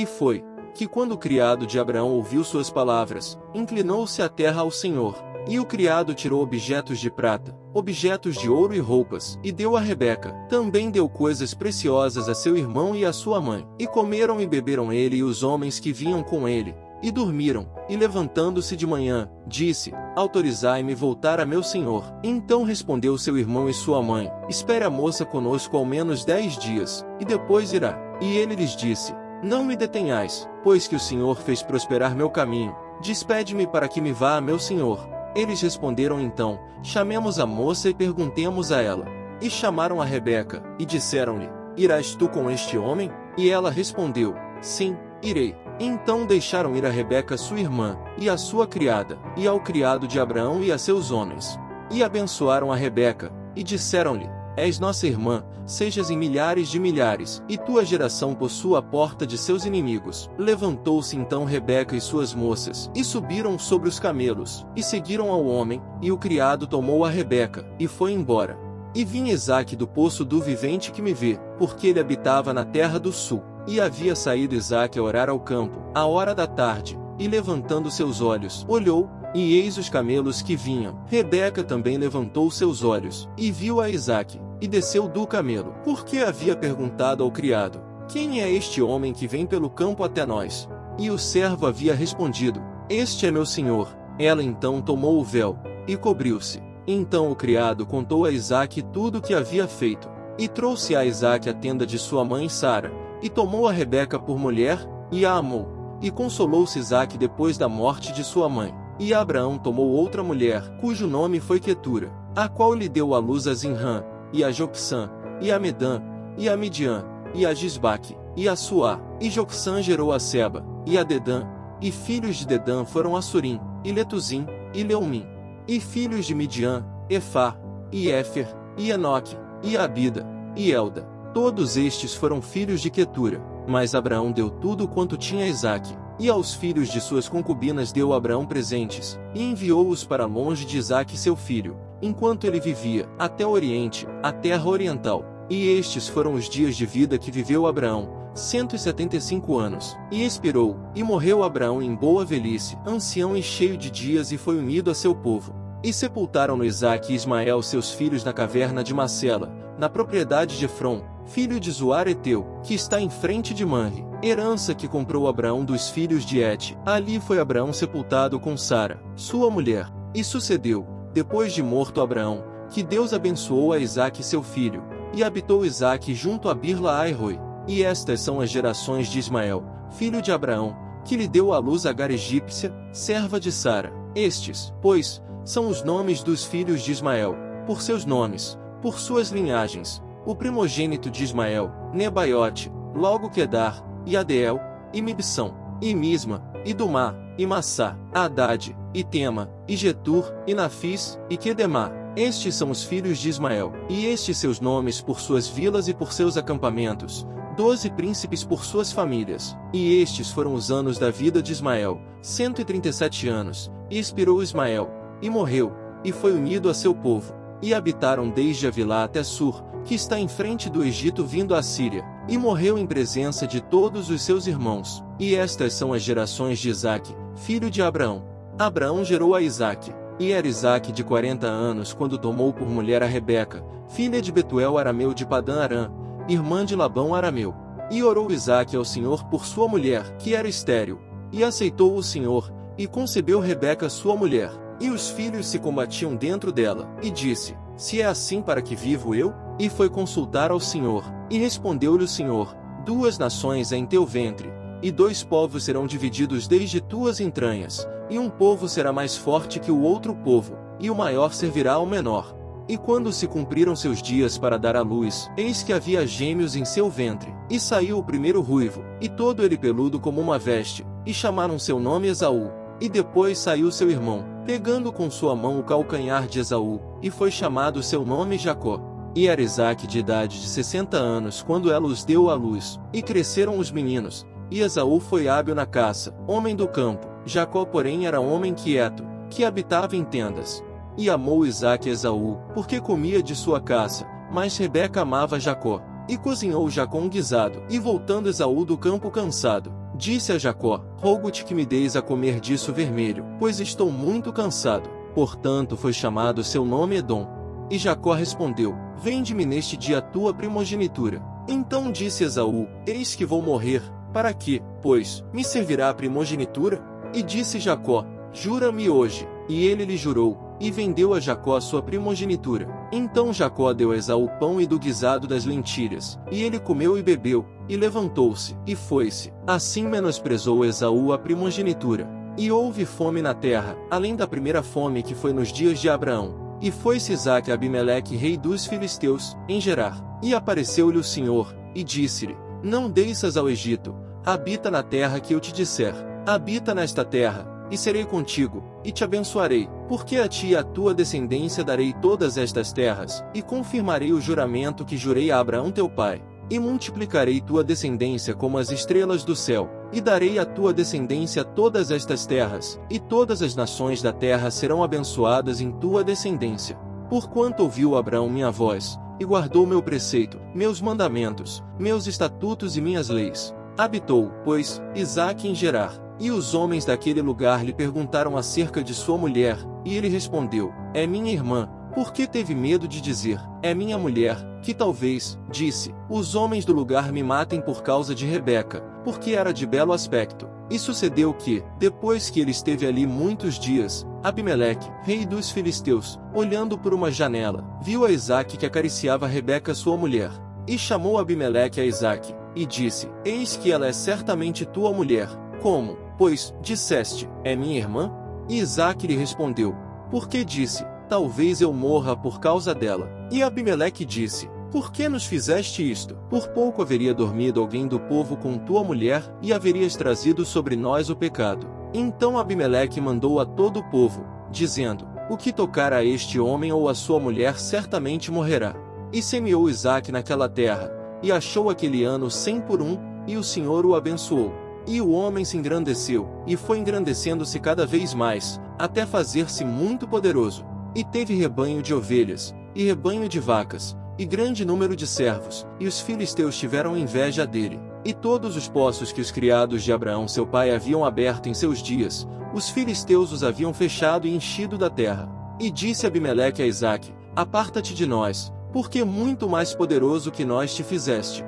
E foi que quando o criado de Abraão ouviu suas palavras, inclinou-se à terra ao Senhor. E o criado tirou objetos de prata, objetos de ouro e roupas, e deu a Rebeca. Também deu coisas preciosas a seu irmão e a sua mãe. E comeram e beberam ele e os homens que vinham com ele, e dormiram. E levantando-se de manhã, disse: autorizai-me voltar a meu senhor. Então respondeu seu irmão e sua mãe: espere a moça conosco ao menos 10 dias, e depois irá. E ele lhes disse: não me detenhais, pois que o Senhor fez prosperar meu caminho. Despede-me para que me vá a meu senhor. Eles responderam então: chamemos a moça e perguntemos a ela. E chamaram a Rebeca, e disseram-lhe: irás tu com este homem? E ela respondeu: sim, irei. Então deixaram ir a Rebeca sua irmã, e a sua criada, e ao criado de Abraão e a seus homens. E abençoaram a Rebeca, e disseram-lhe: és nossa irmã, sejas em milhares de milhares, e tua geração possua a porta de seus inimigos. Levantou-se então Rebeca e suas moças, e subiram sobre os camelos, e seguiram ao homem, e o criado tomou a Rebeca, e foi embora. E vinha Isaque do poço do vivente que me vê, porque ele habitava na terra do sul. E havia saído Isaque a orar ao campo, à hora da tarde, e levantando seus olhos, olhou, e eis os camelos que vinham. Rebeca também levantou seus olhos, e viu a Isaque, e desceu do camelo, porque havia perguntado ao criado: quem é este homem que vem pelo campo até nós? E o servo havia respondido: este é meu senhor. Ela então tomou o véu, e cobriu-se. Então o criado contou a Isaque tudo o que havia feito, e trouxe a Isaque a tenda de sua mãe Sara, e tomou a Rebeca por mulher, e a amou. E consolou-se Isaque depois da morte de sua mãe. E Abraão tomou outra mulher, cujo nome foi Quetura, a qual lhe deu à luz a Zinrã, e a Jocsã, e a Medã, e a Midian, e a Gisbaque, e a Suá. E Jocsã gerou a Seba, e a Dedã, e filhos de Dedã foram Assurim, e Letuzim, e Leumim. E filhos de Midian, Efá, e Éfer, e Enoque, e Abida, e Elda. Todos estes foram filhos de Quetura, mas Abraão deu tudo quanto tinha a Isaque. E aos filhos de suas concubinas deu Abraão presentes, e enviou-os para longe de Isaque seu filho, enquanto ele vivia, até o Oriente, a terra oriental. E estes foram os dias de vida que viveu Abraão, 175 anos. E expirou, e morreu Abraão em boa velhice, ancião e cheio de dias, e foi unido a seu povo. E sepultaram-no Isaque e Ismael seus filhos na caverna de Macela, na propriedade de Efrom, filho de Zoar Eteu, que está em frente de Manre, herança que comprou Abraão dos filhos de Et. Ali foi Abraão sepultado com Sara, sua mulher. E sucedeu, depois de morto Abraão, que Deus abençoou a Isaque seu filho, e habitou Isaque junto a Birla-ai-Roi. E estas são as gerações de Ismael, filho de Abraão, que lhe deu à luz Agar egípcia, serva de Sara. Estes, pois, são os nomes dos filhos de Ismael, por seus nomes, por suas linhagens: o primogênito de Ismael, Nebaiote, logo Quedar, e Adeel, e Mibsão, e Misma, e Dumá, e Massá, Haddad, e Tema, e Getur, e Nafis, e Quedemá. Estes são os filhos de Ismael, e estes seus nomes por suas vilas e por seus acampamentos, 12 príncipes por suas famílias. E estes foram os anos da vida de Ismael, 137 anos, e expirou Ismael, e morreu, e foi unido a seu povo. E habitaram desde Avilá até Sur, que está em frente do Egito vindo à Síria, e morreu em presença de todos os seus irmãos. E estas são as gerações de Isaque, filho de Abraão. Abraão gerou a Isaque, e era Isaque de 40 anos quando tomou por mulher a Rebeca, filha de Betuel arameu de Padã-Arã, irmã de Labão arameu. E orou Isaque ao Senhor por sua mulher, que era estéril, e aceitou o Senhor, e concebeu Rebeca sua mulher. E os filhos se combatiam dentro dela, e disse: se é assim, para que vivo eu? E foi consultar ao Senhor, e respondeu-lhe o Senhor: 2 nações há em teu ventre, e 2 povos serão divididos desde tuas entranhas, e um povo será mais forte que o outro povo, e o maior servirá ao menor. E quando se cumpriram seus dias para dar à luz, eis que havia gêmeos em seu ventre, e saiu o primeiro ruivo, e todo ele peludo como uma veste, e chamaram seu nome Esaú. E depois saiu seu irmão, pegando com sua mão o calcanhar de Esaú, e foi chamado seu nome Jacó. E era Isaque de idade de 60 anos quando ela os deu à luz, e cresceram os meninos, e Esaú foi hábil na caça, homem do campo. Jacó porém era homem quieto, que habitava em tendas. E amou Isaque Esaú, porque comia de sua caça, mas Rebeca amava Jacó. E cozinhou Jacó um guisado, e voltando Esaú do campo cansado, disse a Jacó: rogo-te que me deis a comer disso vermelho, pois estou muito cansado. Portanto foi chamado seu nome Edom. E Jacó respondeu: vende-me neste dia a tua primogenitura. Então disse Esaú: eis que vou morrer, para que, pois, me servirá a primogenitura? E disse Jacó: jura-me hoje. E ele lhe jurou, e vendeu a Jacó a sua primogenitura. Então Jacó deu a Esaú pão e do guisado das lentilhas, e ele comeu e bebeu, e levantou-se, e foi-se. Assim menosprezou Esaú a primogenitura. E houve fome na terra, além da primeira fome que foi nos dias de Abraão. E foi-se Isaque a Abimeleque, rei dos filisteus, em Gerar. E apareceu-lhe o Senhor, e disse-lhe: não desças ao Egito, habita na terra que eu te disser. Habita nesta terra, e serei contigo, e te abençoarei, porque a ti e à tua descendência darei todas estas terras, e confirmarei o juramento que jurei a Abraão teu pai. E multiplicarei tua descendência como as estrelas do céu, e darei à tua descendência todas estas terras, e todas as nações da terra serão abençoadas em tua descendência. Porquanto ouviu Abraão minha voz, e guardou meu preceito, meus mandamentos, meus estatutos e minhas leis. Habitou, pois, Isaque em Gerar. E os homens daquele lugar lhe perguntaram acerca de sua mulher, e ele respondeu: é minha irmã. Porque teve medo de dizer: é minha mulher, que talvez, disse, os homens do lugar me matem por causa de Rebeca, porque era de belo aspecto. E sucedeu que, depois que ele esteve ali muitos dias, Abimeleque, rei dos filisteus, olhando por uma janela, viu a Isaque que acariciava Rebeca sua mulher. E chamou Abimeleque a Isaque, e disse: eis que ela é certamente tua mulher. Como, pois, disseste: é minha irmã? E Isaque lhe respondeu: porque disse: talvez eu morra por causa dela. E Abimeleque disse: por que nos fizeste isto? Por pouco haveria dormido alguém do povo com tua mulher, e haverias trazido sobre nós o pecado. Então Abimeleque mandou a todo o povo, dizendo: o que tocar a este homem ou a sua mulher certamente morrerá. E semeou Isaque naquela terra, e achou aquele ano 100 por 1, e o Senhor o abençoou. E o homem se engrandeceu, e foi engrandecendo-se cada vez mais, até fazer-se muito poderoso. E teve rebanho de ovelhas, e rebanho de vacas, e grande número de servos, e os filisteus tiveram inveja dele. E todos os poços que os criados de Abraão seu pai haviam aberto em seus dias, os filisteus os haviam fechado e enchido da terra. E disse Abimeleque a Isaque: aparta-te de nós, porque muito mais poderoso que nós te fizeste.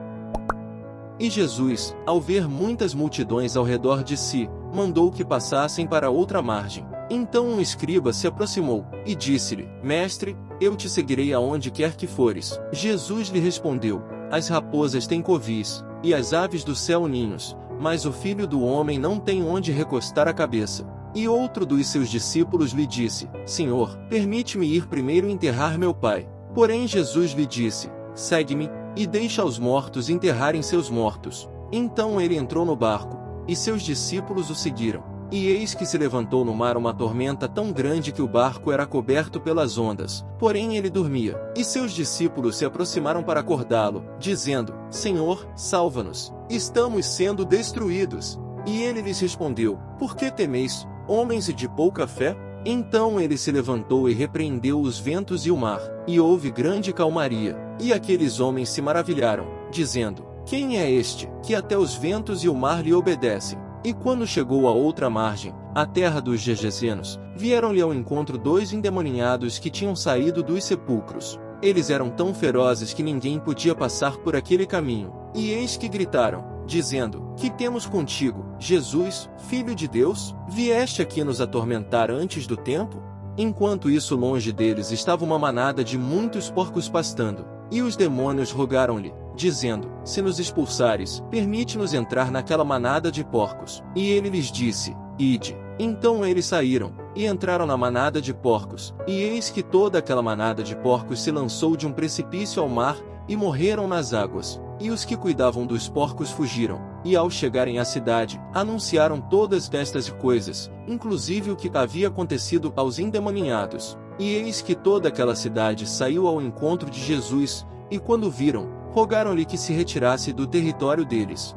E Jesus, ao ver muitas multidões ao redor de si, mandou que passassem para outra margem. Então um escriba se aproximou, e disse-lhe: mestre, eu te seguirei aonde quer que fores. Jesus lhe respondeu: as raposas têm covis, e as aves do céu ninhos, mas o Filho do Homem não tem onde recostar a cabeça. E outro dos seus discípulos lhe disse: Senhor, permite-me ir primeiro enterrar meu pai. Porém Jesus lhe disse: segue-me, e deixa os mortos enterrarem seus mortos. Então ele entrou no barco, e seus discípulos o seguiram. E eis que se levantou no mar uma tormenta tão grande que o barco era coberto pelas ondas, porém ele dormia. E seus discípulos se aproximaram para acordá-lo, dizendo: Senhor, salva-nos, estamos sendo destruídos. E ele lhes respondeu: por que temeis, homens de pouca fé? Então ele se levantou e repreendeu os ventos e o mar, e houve grande calmaria. E aqueles homens se maravilharam, dizendo: quem é este, que até os ventos e o mar lhe obedecem? E quando chegou à outra margem, a terra dos Gergesenos, vieram-lhe ao encontro 2 endemoninhados que tinham saído dos sepulcros. Eles eram tão ferozes que ninguém podia passar por aquele caminho. E eis que gritaram, dizendo: que temos contigo, Jesus, Filho de Deus? Vieste aqui nos atormentar antes do tempo? Enquanto isso, longe deles estava uma manada de muitos porcos pastando. E os demônios rogaram-lhe, dizendo: se nos expulsares, permite-nos entrar naquela manada de porcos. E ele lhes disse: ide. Então eles saíram, e entraram na manada de porcos. E eis que toda aquela manada de porcos se lançou de um precipício ao mar, e morreram nas águas. E os que cuidavam dos porcos fugiram, e ao chegarem à cidade, anunciaram todas estas coisas, inclusive o que havia acontecido aos endemoninhados. E eis que toda aquela cidade saiu ao encontro de Jesus, e quando viram, rogaram-lhe que se retirasse do território deles.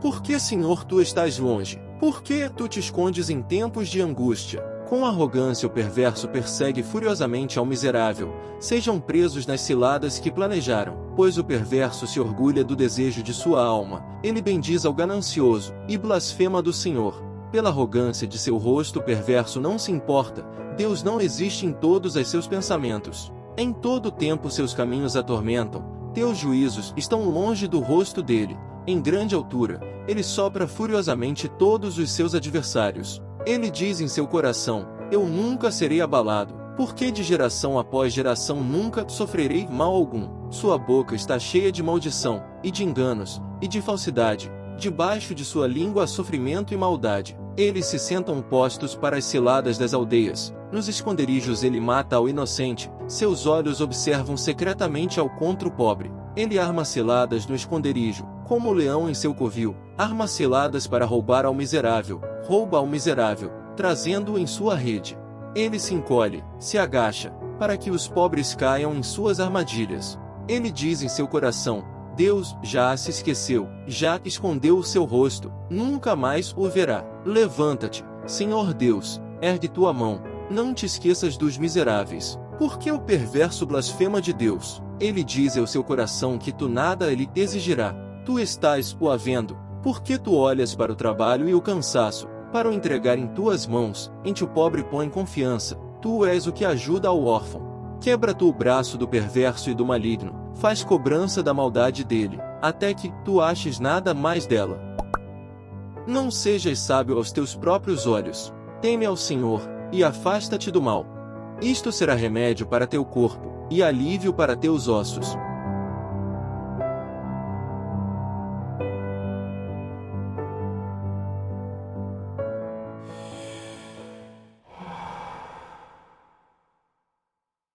Por que, Senhor, tu estás longe? Por que tu te escondes em tempos de angústia? Com arrogância o perverso persegue furiosamente ao miserável. Sejam presos nas ciladas que planejaram, pois o perverso se orgulha do desejo de sua alma, ele bendiz ao ganancioso, e blasfema do Senhor. Pela arrogância de seu rosto o perverso não se importa, Deus não existe em todos os seus pensamentos. Em todo tempo seus caminhos atormentam, teus juízos estão longe do rosto dele. Em grande altura, ele sopra furiosamente todos os seus adversários. Ele diz em seu coração: eu nunca serei abalado, porque de geração após geração nunca sofrerei mal algum. Sua boca está cheia de maldição, e de enganos, e de falsidade. Debaixo de sua língua há sofrimento e maldade. Eles se sentam postos para as ciladas das aldeias. Nos esconderijos ele mata ao inocente. Seus olhos observam secretamente ao contra o pobre. Ele arma ciladas no esconderijo, como o leão em seu covil. Arma ciladas para roubar ao miserável. Rouba ao miserável, trazendo-o em sua rede. Ele se encolhe, se agacha, para que os pobres caiam em suas armadilhas. Ele diz em seu coração: Deus já se esqueceu, já escondeu o seu rosto, nunca mais o verá. Levanta-te, Senhor Deus, ergue tua mão, não te esqueças dos miseráveis. Porque o perverso blasfema de Deus. Ele diz ao seu coração que tu nada lhe exigirá. Tu estás o havendo, porque tu olhas para o trabalho e o cansaço, para o entregar em tuas mãos, em ti o pobre põe confiança. Tu és o que ajuda ao órfão. Quebra tu o braço do perverso e do maligno, faz cobrança da maldade dele, até que tu aches nada mais dela. Não sejas sábio aos teus próprios olhos. Teme ao Senhor, e afasta-te do mal. Isto será remédio para teu corpo, e alívio para teus ossos.